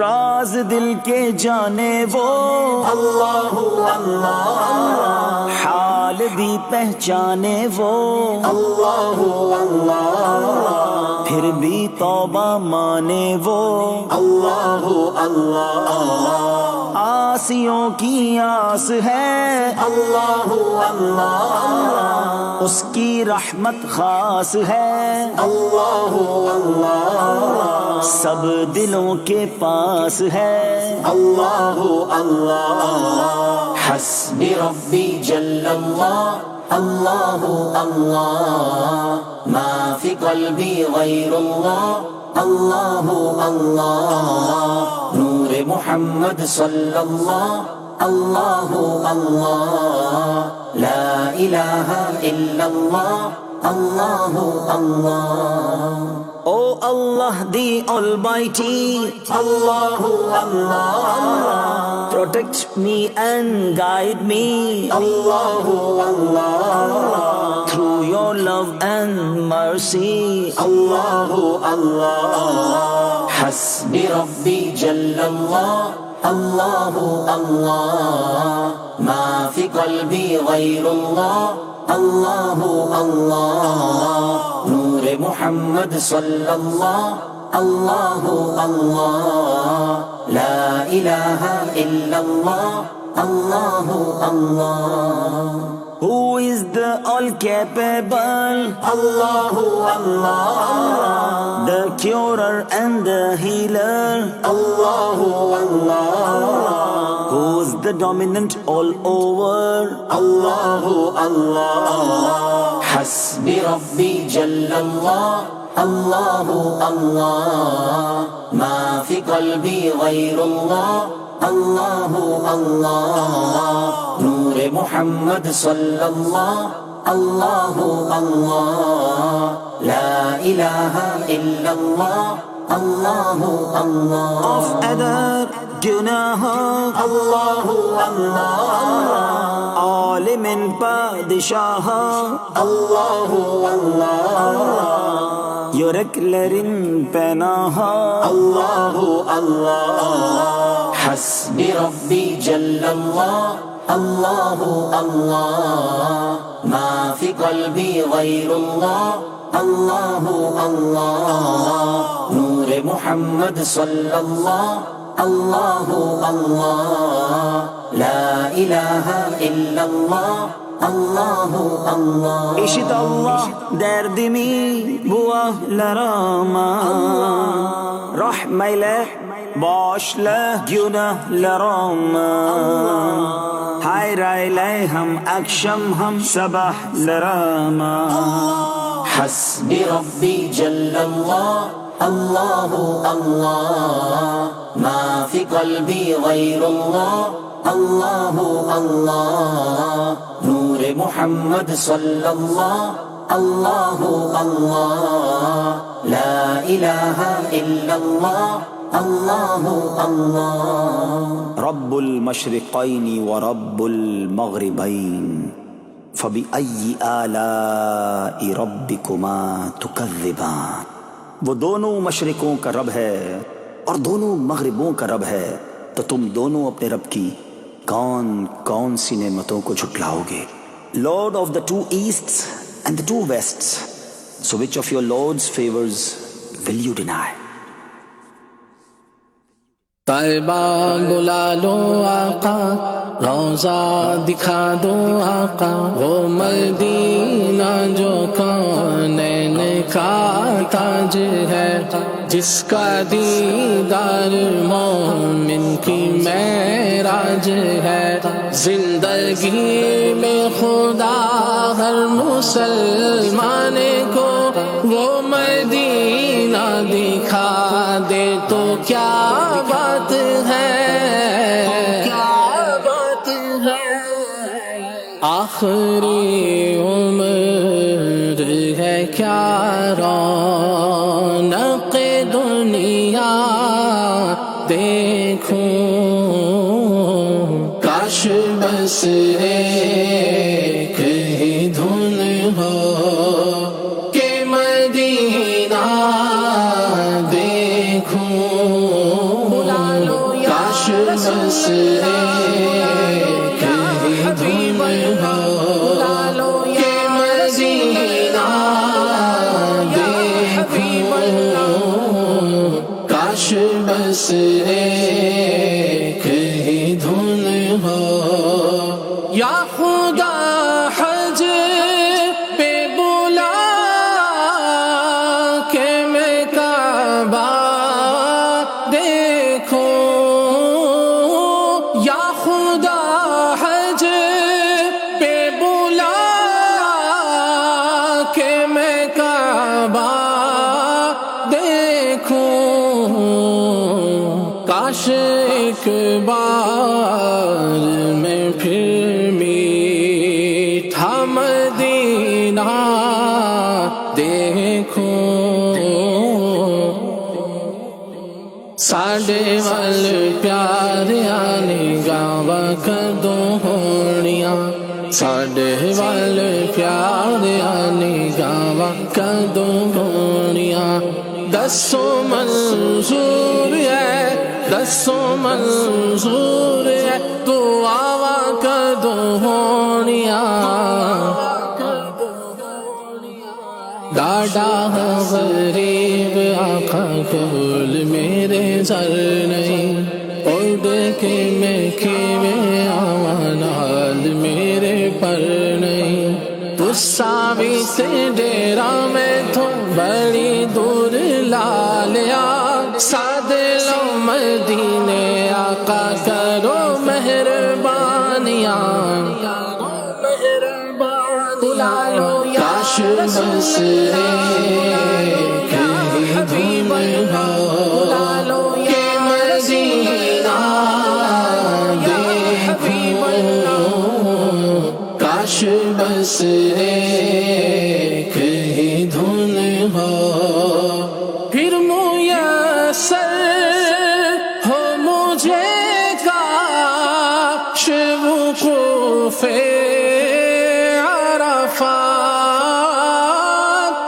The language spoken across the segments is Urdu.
راز دل کے جانے وہ اللہ اللہ، حال بھی پہچانے وہ اللہ اللہ، پھر بھی توبہ مانے وہ اللہ اللہ، آسیوں کی آس ہے اللہ اللہ، اس کی رحمت خاص ہے اللہ اللہ، سب دلوں کے پاس ہے اللہ اللہ، حسبی ربی جل اللہ، اللہ اللہ، ما فی قلبی غیر اللہ، اللہ اللہ، نور محمد صلی اللہ، اللہ اللہ، لا الہ الا اللہ، اللہ اللہ، Oh Allah the Almighty, Allah Allah, protect me and guide me Allah Allah, through your love and mercy. اللہ اللہ، حسبی ربی جل اللہ، اللہ اللہ، ما فی قلبی غیر اللہ، اللہ اللہ، نور محمد صلی اللہ، اللہ اللہ، لا الہ الا اللہ، اللہ اللہ، Who is the all-capable, Allah Allah, the curer and the healer, Allah Allah, who's the dominant all over. اللہ اللہ، حسبی ربی جل اللہ، اللہ اللہ، ما فی قلبی غیر اللہ، اللہ اللہ، نور محمد صلی اللہ، اللہ اللہ، لا الہ الا اللہ، اللہ اللہ، Of other گناہ اللہ اللہ، عالم پادشاہ اللہ اللہ، یورکلرن پناہ اللہ اللہ، حسبی ربی جل اللہ، اللہ اللہ، ما فی قلبی غیر اللہ، اللہ اللہ، نور محمد صلی اللہ، اللہ اللہ، لا الہ الا اللہ، اللہ اللہ، İşit Allah derdimi bu ahlarama, rahmeyle bağışla günahlarıma, hayır eyle hem akşam hem sabahlarıma. حسبی ربی جل اللہ، اللہ اللہ، ما فی قلبی غیر اللہ، اللہ اللہ، نور محمد صلی اللہ، اللہ اللہ، لا الہ الا اللہ، اللہ اللہ، رب المشرقين ورب المغربين فبأي آلاء ربكما تكذبان. وہ دونوں مشرقوں کا رب ہے اور دونوں مغربوں کا رب ہے، تو تم دونوں اپنے رب کی کون کون سی نعمتوں کو جھٹلاؤ گے؟ Lord of the two easts and the two wests, so which of your Lord's favors will you deny? طیبہ بلا لو آقا، روضہ دکھا دو آقا، وہ مدینہ جو کونین کا تاج ہے، جس کا دیدار مومن کی معراج ہے، زندگی میں خدا ہر مسلمان کو وہ مدینہ دکھا دے تو کیا بات ہے، آخری عمر ہے کیا رونق دنیا دیکھوں، کاش بس ایک ہی دھن ہو کہ مدینہ دیکھوں، بس ایک ہی دھن ہو کہ مدینہ دیکھوں، کاش بس ایک ہی دھن ہو۔ یا خدا حج پہ بلا کہ میں کعبہ دیکھوں، یا خدا حج پہ بلا کہ میں کعبہ دیکھوں، کاش ایک بار میں پھر میٹھا مدینہ دیکھوں۔ ساڈے وال پیاریاں نگاواں کدوں ہونیاں، ساڈے وال پیاریاں نگاواں کدوں ہونیاں، دسو منظور ہے، دسو منظور ہے، دعاواں کدوں ہونیاں۔ ڈاڈا غریب آقا کول میرے سر نہیں، اڑ کے میں کیویں آواں نال میرے پر نہیں، تسا بھی تے ڈیرا میں تھوں بڑی دور لا لیا، ساد لو مدینے آقا کرو مہربانیاں، کاش بس ایک ہی دھن ہو کہ مدینہ دیکھوں، کاش بس ایک ہی دھن ہو۔ پھر میسر ہو مجھے کاش وقوف عرفات،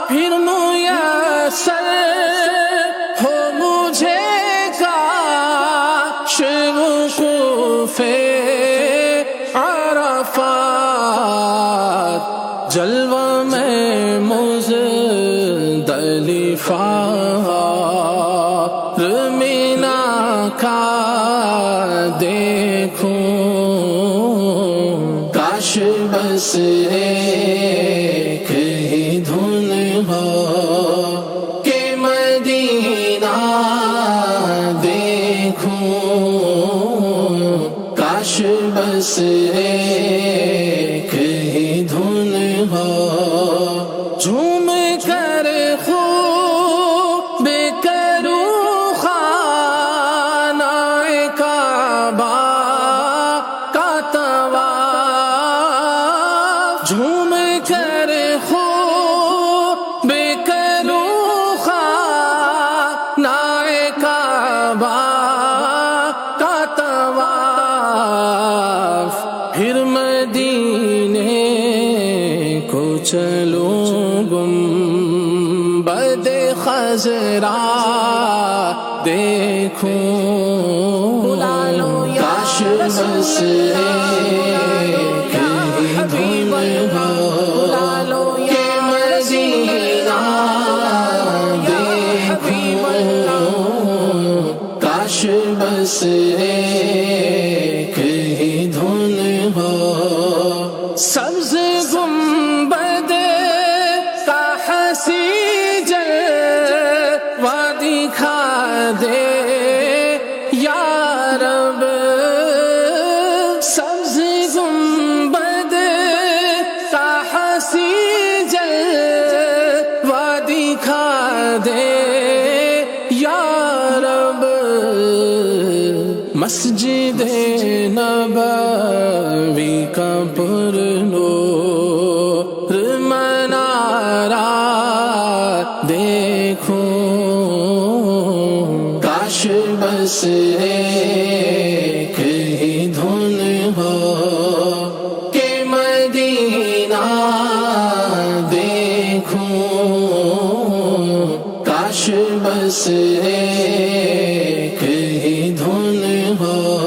پھر میسر ہو مجھے کاش وقوف عرفات، جلوہ میں مزدلفہ مینا کا دیکھوں، کاش بس ایک ہی دھن ہو کہ مدینہ دیکھوں، کاش بس ایک ہی دھن ہو۔ جھوم کر خوب کروں خانہ کعبہ کا طواف، جھوم کر خوب کروں خانہ کعبہ کا طواف، پھر مدینے کو چلوں گنبد خضرا دیکھوں، کاش بس ایک ہی دھن ہو کہ مدینہ دیکھوں، کاش بس ایک ہی دھن ہو۔ سبز گنبد کا حسین جلوہ دکھا دے یا رب، سبز گنبد کا حسین جلوہ دکھا دے یا رب، مسجد نبوی کا پر نور منارہ دیکھوں، کاش بس ایک ہی دھن ہو کہ مدینہ دیکھوں، کاش بس ایک ہی دھن ہو۔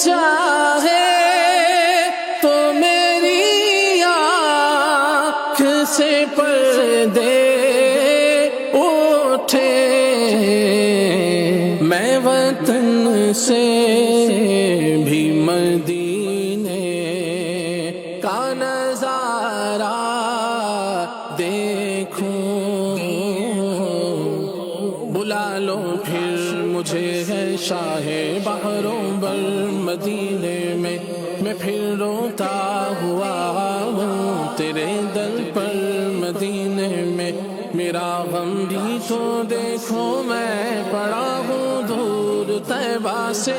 چاہے تو میری آنکھ سے پردے اٹھے، میں وطن سے بھی مدینے کا نظارہ دیکھوں، بلا لو پھر مجھے ہے شاہ بحروں بر مدینے میں پھر روتا ہوا ہوں تیرے در پر مدینے میں، میرا غم بھی تو دیکھو میں پڑا ہوں دور طیبہ سے،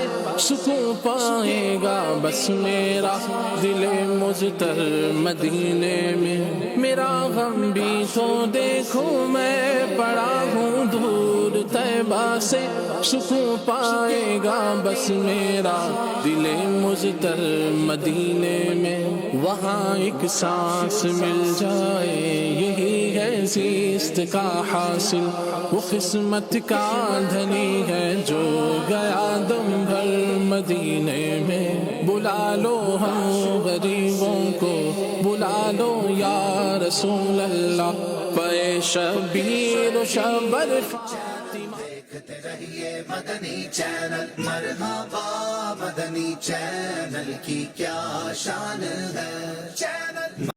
سکون پائے گا بس میرا دل مضطر مدینے میں، میرا غم بھی تو دیکھو میں پڑا ہوں دور طیبہ سے، سکون پائے گا بس میرا دل مضطر مدینے میں، وہاں ایک سانس مل جائے یہی ہے زیست کا حاصل، وہ قسمت کا دھنی ہے جو گیا دم بھر مدینے میں، بلا لو ہم غریبوں کو بلا لو یا رسول اللہ، پے شبیر و شبر دیکھتے رہیے مدنی چینل، مرحبا مدنی چینل کی کیا شان ہے چینل